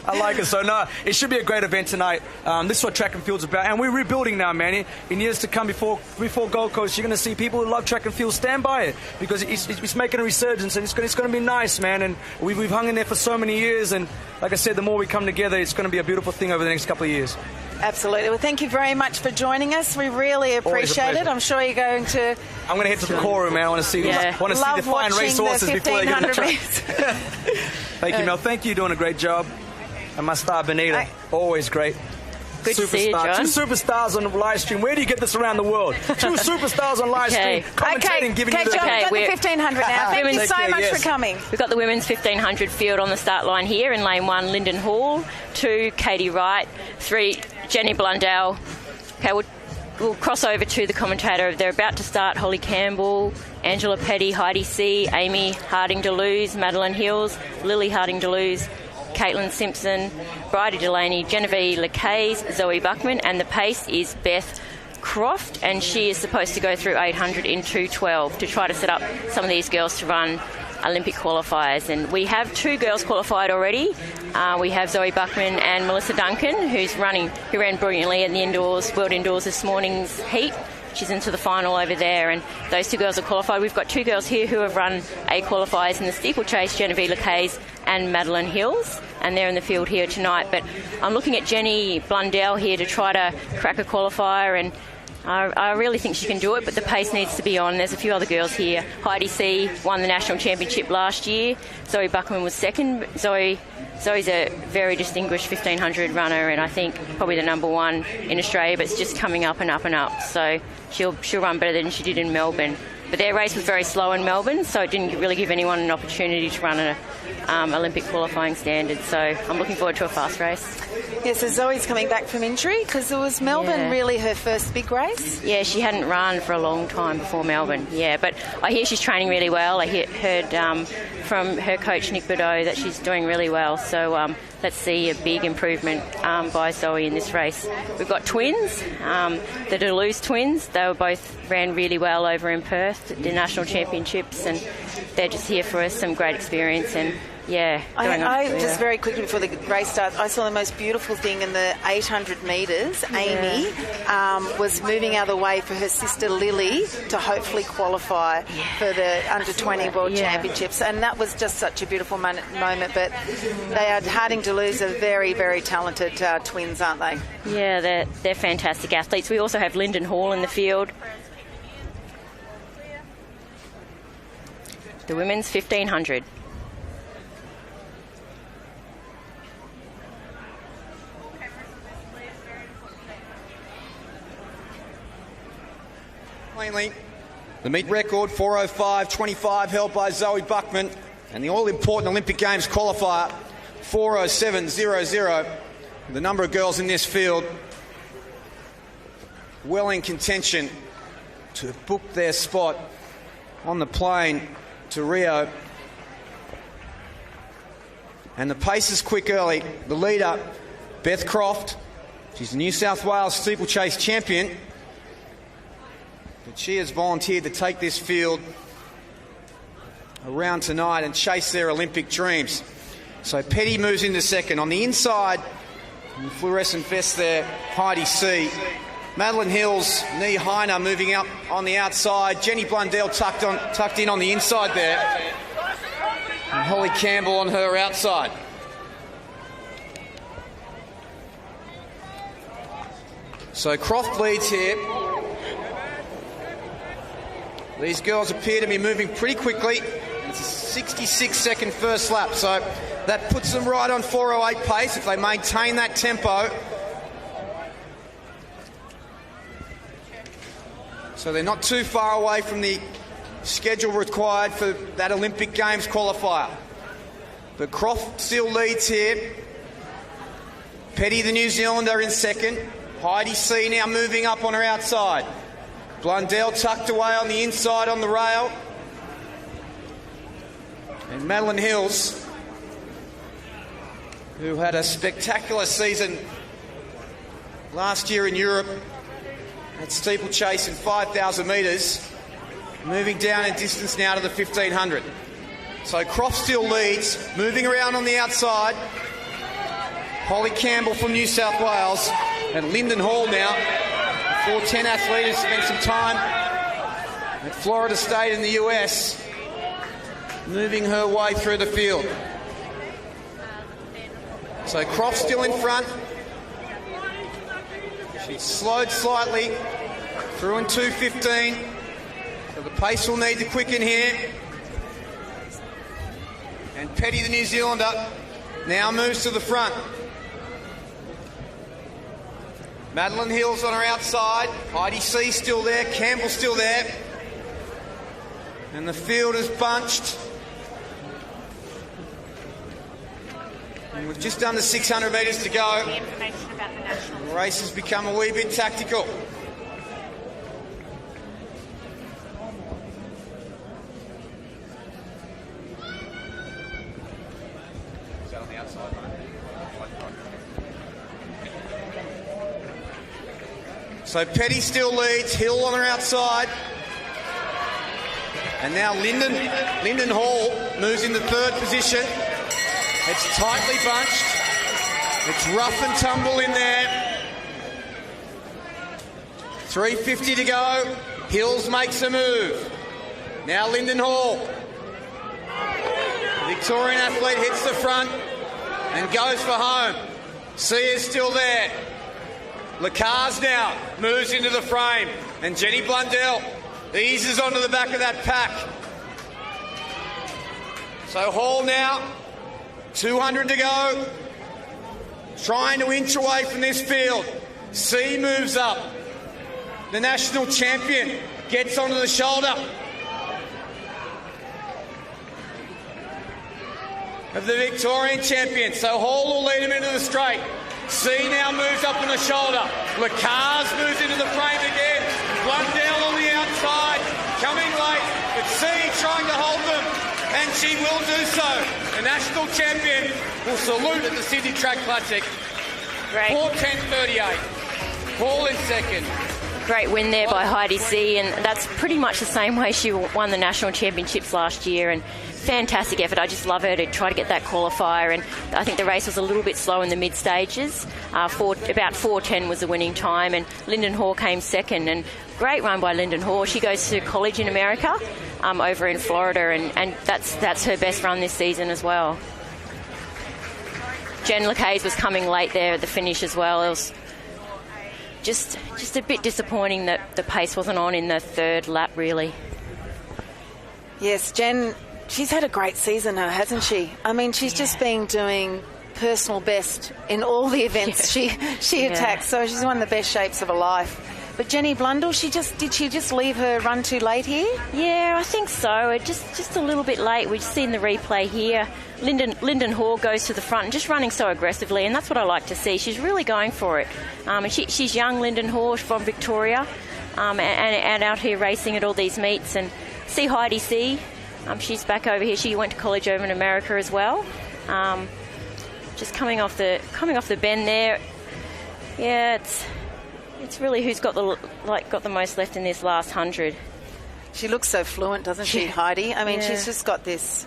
I like it. So, no, it should be a great event tonight. This is what track and field's about. And we're rebuilding now, man. In years to come, before Gold Coast, you're going to see people who love track and field stand by it because it's making a resurgence, and it's going to be nice, man. And we've hung in there for so many years. And like I said, the more we come together, it's going to be a beautiful thing over the next couple of years. Absolutely. Well, thank you very much for joining us. We really appreciate it. I'm sure you're going to... I'm going to head to the core room, man. I want to see the fine racehorses before they get in the track. Thank you, Mel. Thank you. You're doing a great job. And my star, Benita, always great. Good to see you, John. 2 superstars on the live stream. Where do you get this around the world? 2 superstars on live stream, commentating, giving you the... John, we've got the 1500 now. Thank you so much for coming. We've got the women's 1500 field on the start line here in lane 1, Lyndon Hall. 2, Katie Wright. 3, Jenny Blundell. Okay, we'll cross over to the commentator. They're about to start. Holly Campbell, Angela Petty, Heidi C, Amy Harding-Deleuze, Madeline Hills, Lily Harding-Deleuze, Caitlin Simpson, Bridie Delaney, Genevieve Lacaze, Zoe Buckman, and the pace is Beth Croft, and she is supposed to go through 800 in 2:12 to try to set up some of these girls to run Olympic qualifiers. And we have 2 girls qualified already. We have Zoe Buckman and Melissa Duncan, who ran brilliantly at the World Indoors this morning's heat. She's into the final over there, and those 2 girls are qualified. We've got 2 girls here who have run A qualifiers in the steeplechase, Genevieve Lacaze and Madeline Hills, and they're in the field here tonight. But I'm looking at Jenny Blundell here to try to crack a qualifier, and I really think she can do it, but the pace needs to be on. There's a few other girls here. Heidi C won the national championship last year. Zoe Buckman was second. Zoe's a very distinguished 1500 runner, and I think probably the number 1 in Australia, but it's just coming up and up and up. So she'll run better than she did in Melbourne. But their race was very slow in Melbourne, so it didn't really give anyone an opportunity to run an Olympic qualifying standard. So I'm looking forward to a fast race. Yeah, so Zoe's coming back from injury because it was Melbourne really her first big race? Yeah, she hadn't run for a long time before Melbourne, but I hear she's training really well. I heard from her coach Nick Bordeaux that she's doing really well. So let's see a big improvement by Zoe in this race. We've got twins, the Deleuze twins. They both ran really well over in Perth at the national championships, and they're just here for us, some great experience. And just very quickly before the race starts, I saw the most beautiful thing in the 800 metres. Amy was moving out of the way for her sister Lily to hopefully qualify for the under-20 World Championships, and that was just such a beautiful moment. But they are Harding-Deleuze are very, very talented twins, aren't they? Yeah, they're fantastic athletes. We also have Lyndon Hall in the field. The women's 1500. Plainly, the meet record 4:05.25 held by Zoe Buckman, and the all-important Olympic Games qualifier 4:07.00. The number of girls in this field well in contention to book their spot on the plane to Rio. And the pace is quick early. The leader, Beth Croft, she's the New South Wales steeplechase champion. But she has volunteered to take this field around tonight and chase their Olympic dreams. So Petty moves into second. On the inside, in the fluorescent vest there, Heidi C. Madeline Hills, Nee Heiner moving up on the outside. Jenny Blundell tucked in on the inside there. And Holly Campbell on her outside. So Croft leads here. These girls appear to be moving pretty quickly. It's a 66-second first lap, so that puts them right on 4:08 pace if they maintain that tempo. So they're not too far away from the schedule required for that Olympic Games qualifier. But Croft still leads here. Petty, the New Zealander, in second. Heidi C now moving up on her outside. Blundell tucked away on the inside on the rail. And Madeline Hills, who had a spectacular season last year in Europe at steeplechase in 5,000 metres, moving down in distance now to the 1,500. So Croft still leads, moving around on the outside. Holly Campbell from New South Wales, and Lyndon Hall now. The 410 athlete has spent some time at Florida State in the US, moving her way through the field. So Croft still in front. She slowed slightly through in 2:15. So the pace will need to quicken here. And Petty, the New Zealander, now moves to the front. Madeline Hill's on her outside. Heidi C still there. Campbell still there. And the field is bunched. And we've just done the 600 metres to go. The race has become a wee bit tactical. So Petty still leads, Hill on her outside. And now Lyndon Hall moves into third position. It's tightly bunched. It's rough and tumble in there. 3:50 to go. Hills makes a move. Now Lyndon Hall. The Victorian athlete hits the front and goes for home. Sia's still there. Lacar's now moves into the frame, and Jenny Blundell eases onto the back of that pack. So Hall now, 200 to go, trying to inch away from this field. C moves up. The national champion gets onto the shoulder of the Victorian champion. So Hall will lead him into the straight. C now moves up on the shoulder. Lacars moves into the frame again. Blundell on the outside, coming late, but C trying to hold them, and she will do so. The national champion will salute at the Sydney Track Classic. Great. 4:10.38. Hall in second. Great win there by Heidi C, and that's pretty much the same way she won the national championships last year. And fantastic effort. I just love her to try to get that qualifier, and I think the race was a little bit slow in the mid stages. About 4:10 was the winning time, and Lyndon Hall came second. And great run by Lyndon Hall. She goes to college in America, over in Florida, and that's her best run this season as well. Jen Lacaze was coming late there at the finish as well. It was just a bit disappointing that the pace wasn't on in the third lap, really. Yes, Jen, she's had a great season now, hasn't she? I mean, she's just been doing personal best in all the events she attacks, so she's one of the best shapes of her life. But Jenny Blundell, did she just leave her run too late here? Yeah, I think so. Just a little bit late. We've seen the replay here. Lyndon Hall goes to the front and just running so aggressively, and that's what I like to see. She's really going for it. And she's young, Lyndon Hall, from Victoria, and out here racing at all these meets. And see Heidi C. She's back over here. She went to college over in America as well. Just coming off the bend there. Yeah, it's really who's got the most left in this last 100. She looks so fluent, doesn't she, Heidi? I mean, she's just got this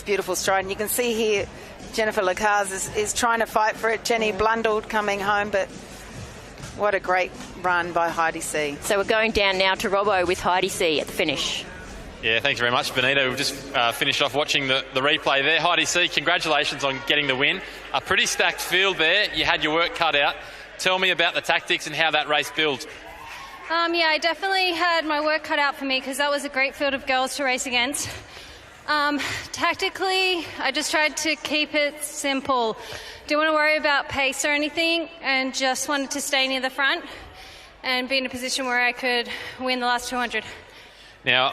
beautiful stride. And you can see here Jennifer Lacaze is trying to fight for it. Jenny Blundell coming home, but what a great run by Heidi C. So we're going down now to Robbo with Heidi C at the finish. Yeah, thanks very much, Benita. We've just finished off watching the replay there. Heidi C, congratulations on getting the win. A pretty stacked field there. You had your work cut out. Tell me about the tactics and how that race builds. Yeah, I definitely had my work cut out for me because that was a great field of girls to race against. Tactically, I just tried to keep it simple. Didn't want to worry about pace or anything, and just wanted to stay near the front and be in a position where I could win the last 200. Now,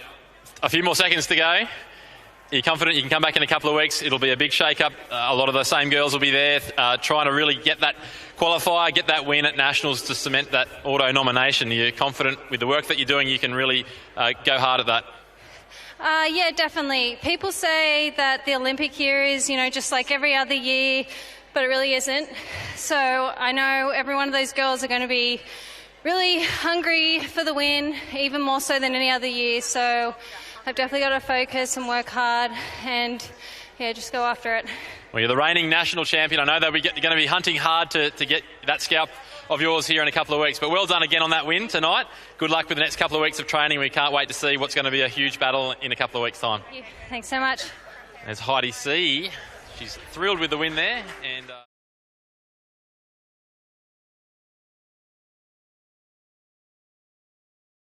a few more seconds to go. Are you confident you can come back in a couple of weeks? It'll be a big shake-up. A lot of the same girls will be there trying to really get that qualifier, get that win at Nationals to cement that auto nomination. Are you confident with the work that you're doing you can really go hard at that? Yeah, definitely. People say that the Olympic year is, just like every other year, but it really isn't. So I know every one of those girls are going to be really hungry for the win, even more so than any other year. So I've definitely got to focus and work hard and, just go after it. Well, you're the reigning national champion. I know they're going to be hunting hard to get that scalp of yours here in a couple of weeks. But well done again on that win tonight. Good luck with the next couple of weeks of training. We can't wait to see what's going to be a huge battle in a couple of weeks' time. Thanks so much. There's Heidi C. She's thrilled with the win there. And